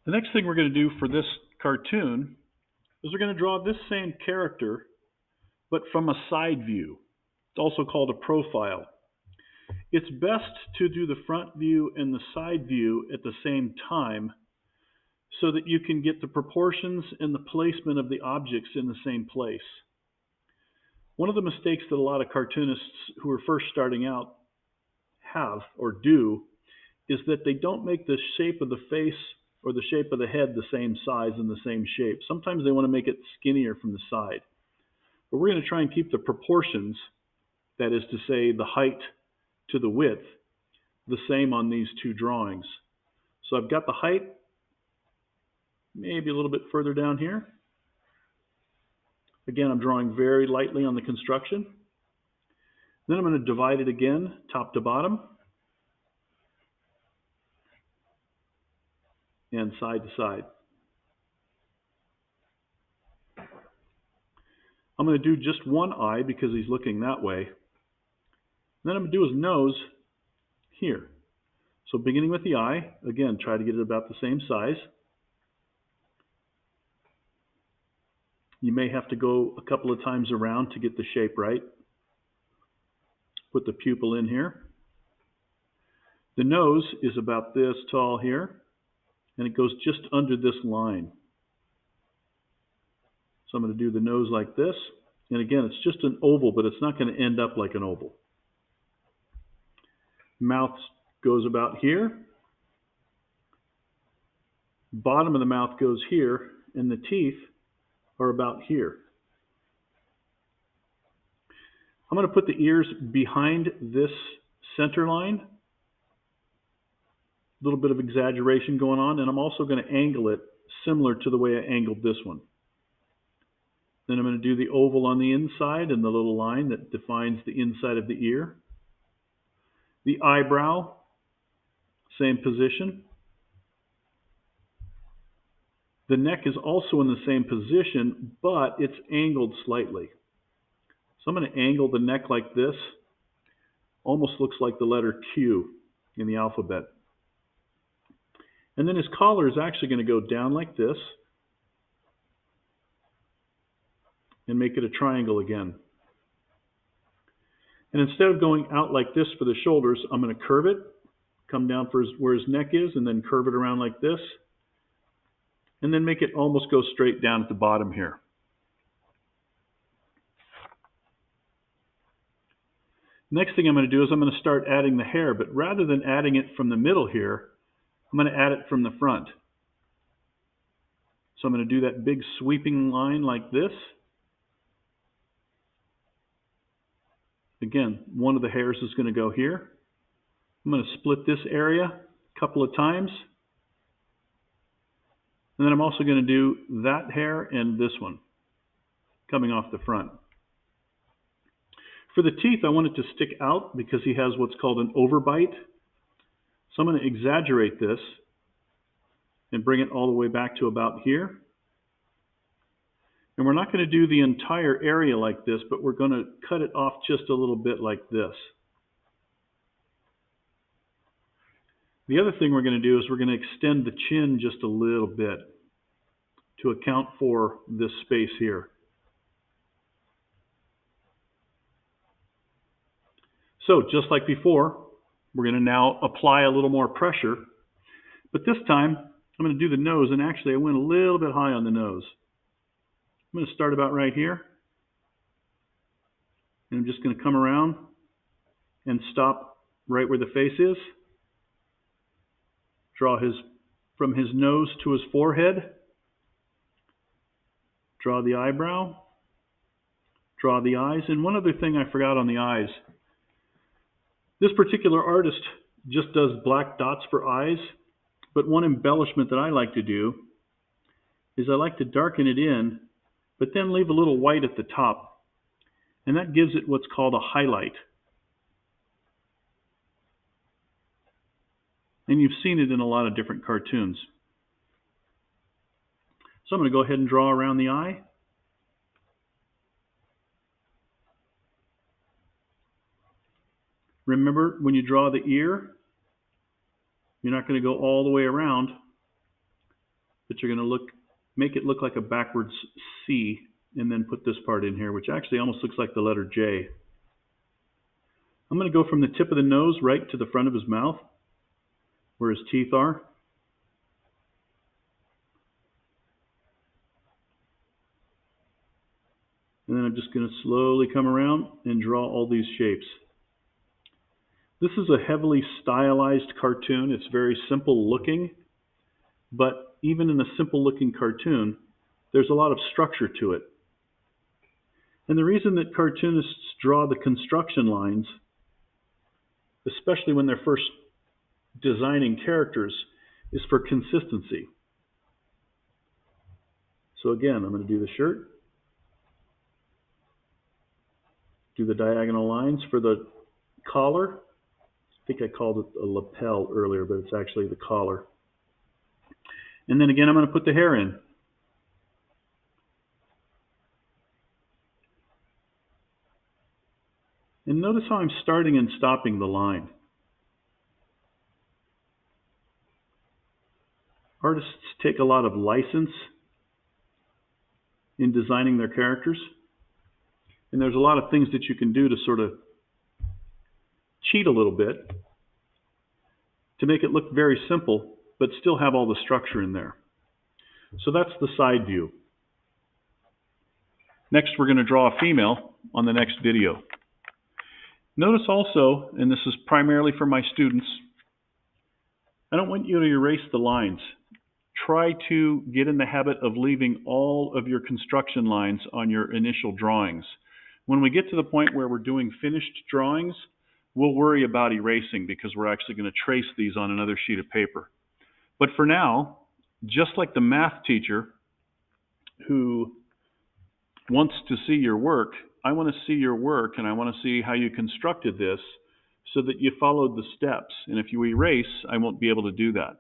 The next thing we're going to do for this cartoon is we're going to draw this same character, but from a side view. It's also called a profile. It's best to do the front view and the side view at the same time so that you can get the proportions and the placement of the objects in the same place. One of the mistakes that a lot of cartoonists who are first starting out have or do is that they don't make the shape of the face or the shape of the head the same size and the same shape. Sometimes they want to make it skinnier from the side. But we're going to try and keep the proportions, that is to say the height to the width, the same on these two drawings. So I've got the height maybe a little bit further down here. Again, I'm drawing very lightly on the construction. Then I'm going to divide it again, top to bottom, and side to side. I'm going to do just one eye because he's looking that way. Then I'm going to do his nose here. So beginning with the eye, again, try to get it about the same size. You may have to go a couple of times around to get the shape right. Put the pupil in here. The nose is about this tall here, and it goes just under this line. So I'm going to do the nose like this. And again, it's just an oval, but it's not going to end up like an oval. Mouth goes about here. Bottom of the mouth goes here, and the teeth are about here. I'm going to put the ears behind this center line. A little bit of exaggeration going on, and I'm also going to angle it similar to the way I angled this one. Then I'm going to do the oval on the inside and the little line that defines the inside of the ear. The eyebrow, same position. The neck is also in the same position, but it's angled slightly. So I'm going to angle the neck like this. Almost looks like the letter Q in the alphabet. And then his collar is actually going to go down like this and make it a triangle again. And instead of going out like this for the shoulders, I'm going to curve it, come down for where his neck is, and then curve it around like this, and then make it almost go straight down at the bottom here. Next thing I'm going to do is I'm going to start adding the hair, but rather than adding it from the middle here, I'm going to add it from the front. So I'm going to do that big sweeping line like this. Again, one of the hairs is going to go here. I'm going to split this area a couple of times. And then I'm also going to do that hair and this one coming off the front. For the teeth, I want it to stick out because he has what's called an overbite. So I'm going to exaggerate this and bring it all the way back to about here. And we're not going to do the entire area like this, but we're going to cut it off just a little bit like this. The other thing we're going to do is we're going to extend the chin just a little bit to account for this space here. So just like before, we're going to now apply a little more pressure, but this time I'm going to do the nose, and actually I went a little bit high on the nose. I'm going to start about right here, and I'm just going to come around and stop right where the face is. Draw from his nose to his forehead. Draw the eyebrow. Draw the eyes. And one other thing I forgot on the eyes. This particular artist just does black dots for eyes, but one embellishment that I like to do is I like to darken it in, but then leave a little white at the top. And that gives it what's called a highlight. And you've seen it in a lot of different cartoons. So I'm going to go ahead and draw around the eye. Remember, when you draw the ear, you're not going to go all the way around. but you're going to make it look like a backwards C, and then put this part in here, which actually almost looks like the letter J. I'm going to go from the tip of the nose right to the front of his mouth, where his teeth are. And then I'm just going to slowly come around and draw all these shapes. This is a heavily stylized cartoon. It's very simple looking, but even in a simple looking cartoon, there's a lot of structure to it. And the reason that cartoonists draw the construction lines, especially when they're first designing characters, is for consistency. So again, I'm going to do the shirt, do the diagonal lines for the collar. I think I called it a lapel earlier, but it's actually the collar. And then again, I'm going to put the hair in. And notice how I'm starting and stopping the line. Artists take a lot of license in designing their characters. And there's a lot of things that you can do to sort of cheat a little bit to make it look very simple, but still have all the structure in there. So that's the side view. Next, we're going to draw a female on the next video. Notice also, and this is primarily for my students, I don't want you to erase the lines. Try to get in the habit of leaving all of your construction lines on your initial drawings. When we get to the point where we're doing finished drawings, we'll worry about erasing because we're actually going to trace these on another sheet of paper. But for now, just like the math teacher who wants to see your work, I want to see your work and I want to see how you constructed this so that you followed the steps. And if you erase, I won't be able to do that.